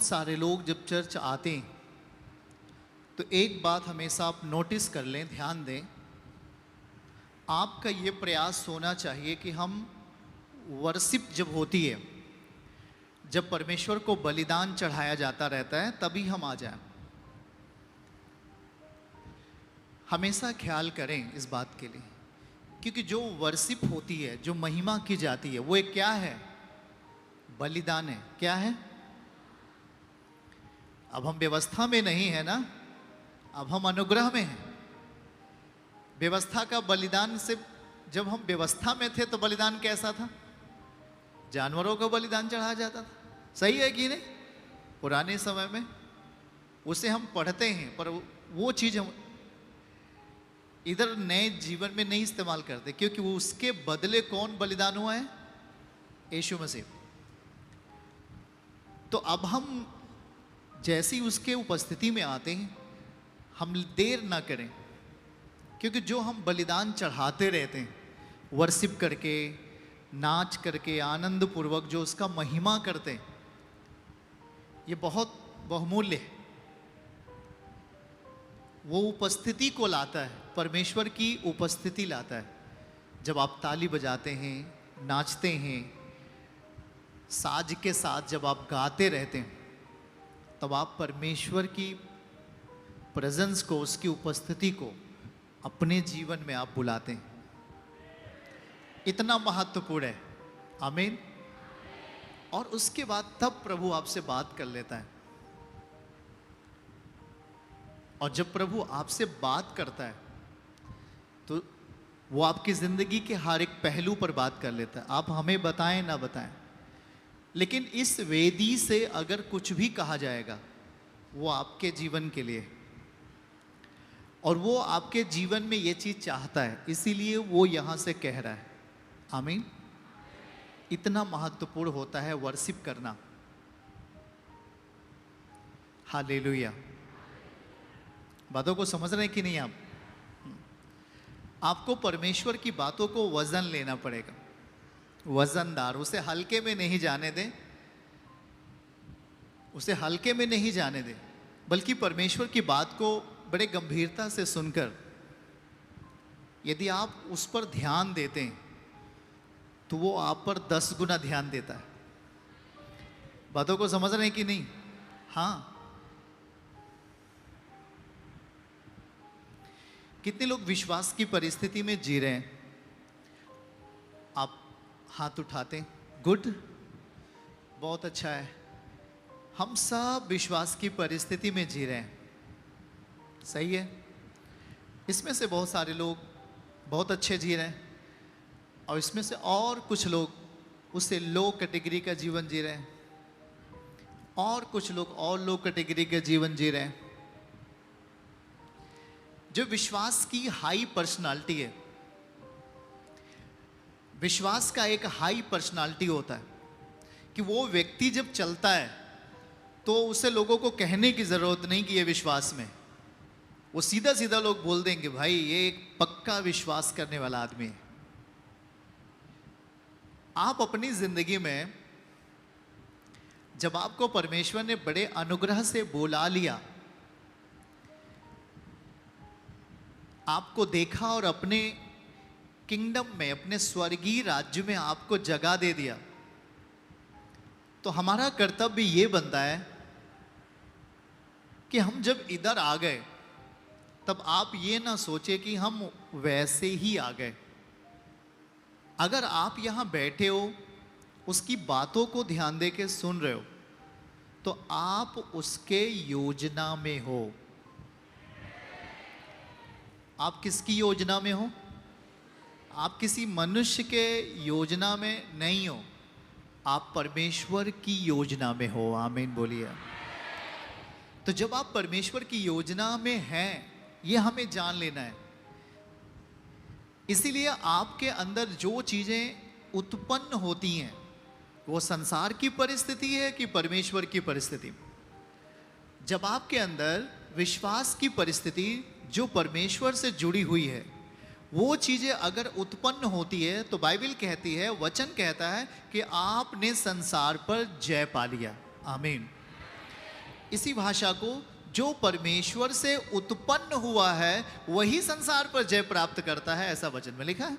बहुत सारे लोग जब चर्च आते हैं तो एक बात हमेशा आप नोटिस कर लें, ध्यान दें। आपका ये प्रयास होना चाहिए कि हम वर्शिप जब होती है, जब परमेश्वर को बलिदान चढ़ाया जाता रहता है, तभी हम आ जाएं। हमेशा ख्याल करें इस बात के लिए, क्योंकि जो वर्शिप होती है, जो महिमा की जाती है, वो एक क्या है? बलिदान है। क्या है? अब हम व्यवस्था में नहीं है ना, अब हम अनुग्रह में हैं। व्यवस्था का बलिदान से, जब हम व्यवस्था में थे तो बलिदान कैसा था? जानवरों को बलिदान चढ़ाया जाता था। सही है कि नहीं? पुराने समय में उसे हम पढ़ते हैं, पर वो चीज हम इधर नए जीवन में नहीं इस्तेमाल करते, क्योंकि वो उसके बदले कौन बलिदान हुआ है? यीशु मसीह। तो अब हम जैसी उसके उपस्थिति में आते हैं, हम देर ना करें, क्योंकि जो हम बलिदान चढ़ाते रहते हैं, वर्शिप करके, नाच करके, आनंद पूर्वक जो उसका महिमा करते हैं, ये बहुत बहुमूल्य है। वो उपस्थिति को लाता है, परमेश्वर की उपस्थिति लाता है। जब आप ताली बजाते हैं, नाचते हैं, साज के साथ जब आप गाते रहते हैं, तब आप परमेश्वर की प्रेजेंस को, उसकी उपस्थिति को अपने जीवन में आप बुलाते हैं। इतना महत्वपूर्ण है। आमीन। और उसके बाद तब प्रभु आपसे बात कर लेता है। और जब प्रभु आपसे बात करता है तो वो आपकी जिंदगी के हर एक पहलू पर बात कर लेता है। आप हमें बताएं ना बताएं, लेकिन इस वेदी से अगर कुछ भी कहा जाएगा वो आपके जीवन के लिए, और वो आपके जीवन में ये चीज चाहता है, इसीलिए वो यहां से कह रहा है। आमीन। इतना महत्वपूर्ण होता है वर्शिप करना। हालेलुया। बातों को समझ रहे हैं कि नहीं आप? आपको परमेश्वर की बातों को वजन लेना पड़ेगा, वजनदार। उसे हल्के में नहीं जाने दें, उसे हल्के में नहीं जाने दें, बल्कि परमेश्वर की बात को बड़े गंभीरता से सुनकर यदि आप उस पर ध्यान देते हैं तो वो आप पर 10 गुना ध्यान देता है। बातों को समझ रहे हैं कि नहीं? हाँ। कितने लोग विश्वास की परिस्थिति में जी रहे हैं? आप हाथ उठाते हैं। गुड, बहुत अच्छा है। हम सब विश्वास की परिस्थिति में जी रहे हैं। सही है। इसमें से बहुत सारे लोग बहुत अच्छे जी रहे हैं, और इसमें से और कुछ लोग उससे लो कैटेगरी का जीवन जी रहे हैं, और कुछ लोग और लो कैटेगरी का जीवन जी रहे हैं। जो विश्वास की हाई पर्सनालिटी है, विश्वास का एक हाई पर्सनालिटी होता है कि वो व्यक्ति जब चलता है तो उसे लोगों को कहने की जरूरत नहीं कि ये विश्वास में। वो सीधा सीधा लोग बोल देंगे, भाई ये एक पक्का विश्वास करने वाला आदमी है। आप अपनी जिंदगी में जब आपको परमेश्वर ने बड़े अनुग्रह से बुला लिया, आपको देखा और अपने किंगडम में, अपने स्वर्गीय राज्य में आपको जगह दे दिया, तो हमारा कर्तव्य ये बनता है कि हम जब इधर आ गए तब आप ये ना सोचे कि हम वैसे ही आ गए। अगर आप यहां बैठे हो, उसकी बातों को ध्यान दे के सुन रहे हो, तो आप उसके योजना में हो। आप किसकी योजना में हो? आप किसी मनुष्य के योजना में नहीं हो, आप परमेश्वर की योजना में हो। आमीन बोलिए। तो जब आप परमेश्वर की योजना में हैं, ये हमें जान लेना है। इसीलिए आपके अंदर जो चीजें उत्पन्न होती हैं, वो संसार की परिस्थिति है कि परमेश्वर की परिस्थिति। जब आपके अंदर विश्वास की परिस्थिति जो परमेश्वर से जुड़ी हुई है, वो चीजें अगर उत्पन्न होती है, तो बाइबल कहती है, वचन कहता है कि आपने संसार पर जय पा लिया। आमीन। इसी भाषा को जो परमेश्वर से उत्पन्न हुआ है वही संसार पर जय प्राप्त करता है, ऐसा वचन में लिखा है।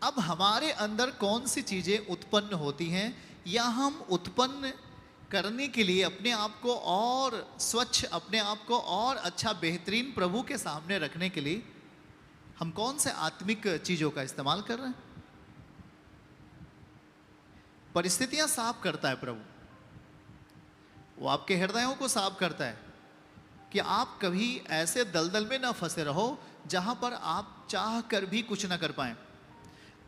अब हमारे अंदर कौन सी चीजें उत्पन्न होती हैं, या हम उत्पन्न करने के लिए अपने आप को और स्वच्छ, अपने आप को और अच्छा बेहतरीन प्रभु के सामने रखने के लिए हम कौन से आत्मिक चीजों का इस्तेमाल कर रहे हैं? परिस्थितियां साफ करता है प्रभु, वो आपके हृदयों को साफ करता है कि आप कभी ऐसे दलदल में ना फंसे रहो जहां पर आप चाह कर भी कुछ ना कर पाए।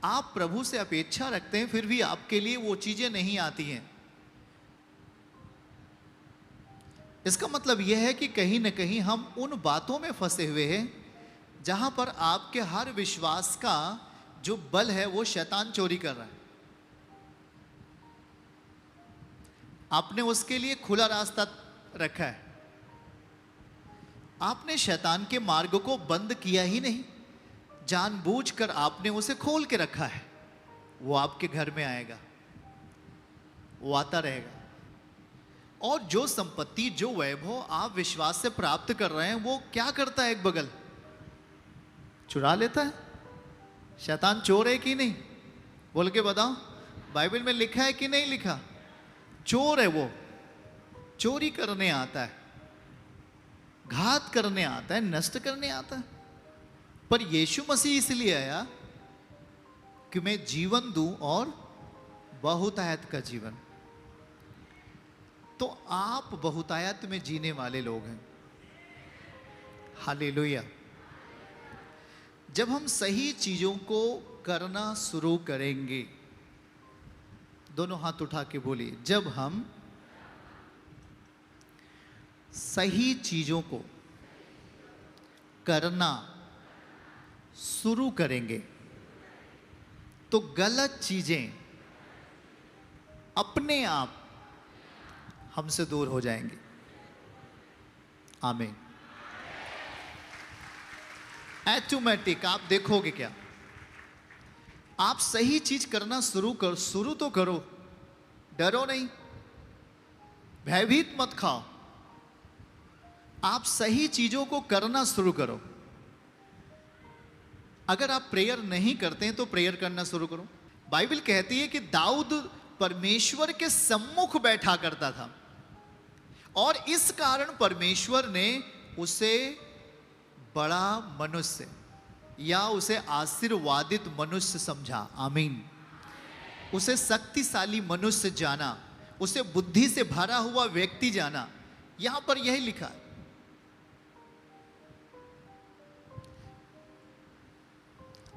आप प्रभु से अपेक्षा रखते हैं, फिर भी आपके लिए वो चीजें नहीं आती हैं। इसका मतलब यह है कि कहीं ना कहीं हम उन बातों में फंसे हुए हैं जहां पर आपके हर विश्वास का जो बल है वो शैतान चोरी कर रहा है। आपने उसके लिए खुला रास्ता रखा है, आपने शैतान के मार्ग को बंद किया ही नहीं, जानबूझकर आपने उसे खोल के रखा है। वो आपके घर में आएगा, वो आता रहेगा, और जो संपत्ति, जो वैभव आप विश्वास से प्राप्त कर रहे हैं, वो क्या करता है? एक बगल चुरा लेता है। शैतान चोर है कि नहीं? बोल के बताओ, बाइबल में लिखा है कि नहीं लिखा? चोर है वो, चोरी करने आता है, घात करने आता है, नष्ट करने आता है। पर यीशु मसीह इसलिए आया कि मैं जीवन दूं और बहुतायत का जीवन। तो आप बहुतायत में जीने वाले लोग हैं। हालेलुया। जब हम सही चीजों को करना शुरू करेंगे, दोनों हाथ उठा के बोलिए, जब हम सही चीजों को करना शुरू करेंगे तो गलत चीजें अपने आप हमसे दूर हो जाएंगी। आमीन। ऑटोमेटिक आप देखोगे क्या, आप सही चीज करना शुरू तो करो, डरो नहीं, भयभीत मत खाओ। आप सही चीजों को करना शुरू करो। अगर आप प्रेयर नहीं करते हैं तो प्रेयर करना शुरू करो। बाइबल कहती है कि दाऊद परमेश्वर के सम्मुख बैठा करता था, और इस कारण परमेश्वर ने उसे बड़ा मनुष्य या उसे आशीर्वादित मनुष्य समझा। आमीन। उसे शक्तिशाली मनुष्य जाना, उसे बुद्धि से भरा हुआ व्यक्ति जाना। यहां पर यही लिखा है।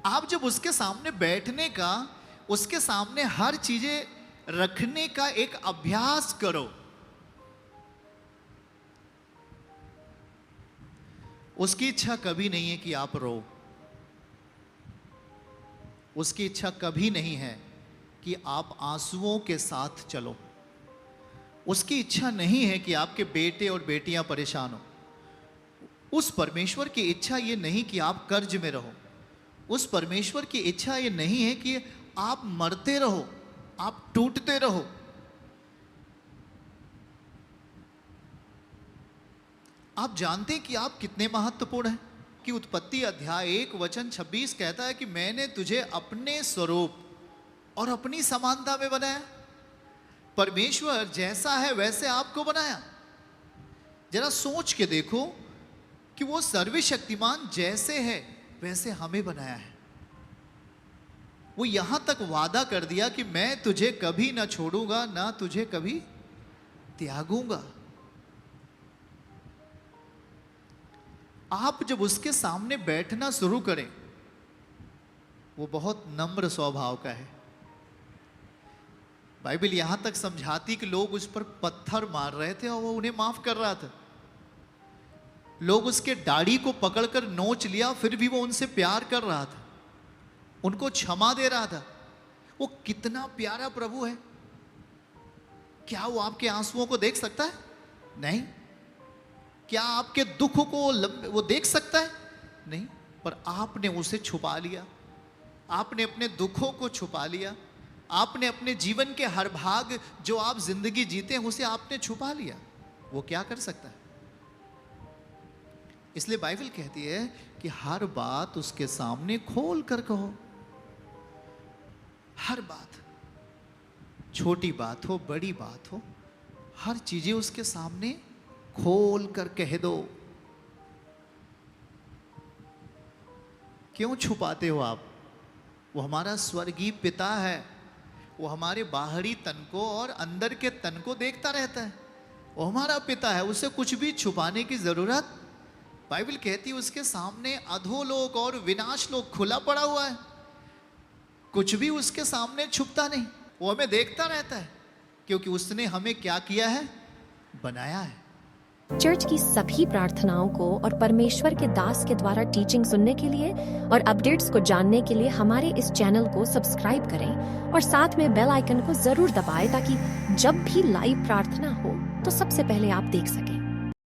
आप जब उसके सामने बैठने का, उसके सामने हर चीजें रखने का एक अभ्यास करो, उसकी इच्छा कभी नहीं है कि आप रो। उसकी इच्छा कभी नहीं है कि आप आंसुओं के साथ चलो। उसकी इच्छा नहीं है कि आपके बेटे और बेटियां परेशान हो। उस परमेश्वर की इच्छा ये नहीं कि आप कर्ज में रहो। उस परमेश्वर की इच्छा ये नहीं है कि आप मरते रहो, आप टूटते रहो। आप जानते हैं कि आप कितने महत्वपूर्ण हैं कि उत्पत्ति अध्याय 1 वचन 26 कहता है कि मैंने तुझे अपने स्वरूप और अपनी समानता में बनाया। परमेश्वर जैसा है वैसे आपको बनाया। जरा सोच के देखो कि वो सर्वशक्तिमान जैसे है वैसे हमें बनाया है। वो यहां तक वादा कर दिया कि मैं तुझे कभी ना छोड़ूंगा, ना तुझे कभी त्यागूंगा। आप जब उसके सामने बैठना शुरू करें, वो बहुत नम्र स्वभाव का है। बाइबल यहां तक समझाती कि लोग उस पर पत्थर मार रहे थे और वो उन्हें माफ कर रहा था। लोग उसके दाढ़ी को पकड़कर नोच लिया, फिर भी वो उनसे प्यार कर रहा था, उनको क्षमा दे रहा था। वो कितना प्यारा प्रभु है। क्या वो आपके आंसुओं को देख सकता है? नहीं। क्या आपके दुख को वो देख सकता है? नहीं। पर आपने उसे छुपा लिया, आपने अपने दुखों को छुपा लिया, आपने अपने जीवन के हर भाग जो आप जिंदगी जीते हैं उसे आपने छुपा लिया, वो क्या कर सकता है? इसलिए बाइबल कहती है कि हर बात उसके सामने खोल कर कहो। हर बात, छोटी बात हो बड़ी बात हो, हर चीजें उसके सामने खोल कर कह दो। क्यों छुपाते हो आप? वो हमारा स्वर्गीय पिता है, वो हमारे बाहरी तन को और अंदर के तन को देखता रहता है। वो हमारा पिता है, उसे कुछ भी छुपाने की जरूरत, बाइबल कहती है उसके सामने अधोलोक और विनाश लोक खुला पड़ा हुआ है। कुछ भी उसके सामने छुपता नहीं, वो हमें देखता रहता है, क्योंकि उसने हमें क्या किया है? बनाया है। चर्च की सभी प्रार्थनाओं को और परमेश्वर के दास के द्वारा टीचिंग सुनने के लिए और अपडेट्स को जानने के लिए हमारे इस चैनल को सब्सक्राइब करें और साथ में बेल आइकन को जरूर दबाएं ताकि जब भी लाइव प्रार्थना हो तो सबसे पहले आप देख सकें।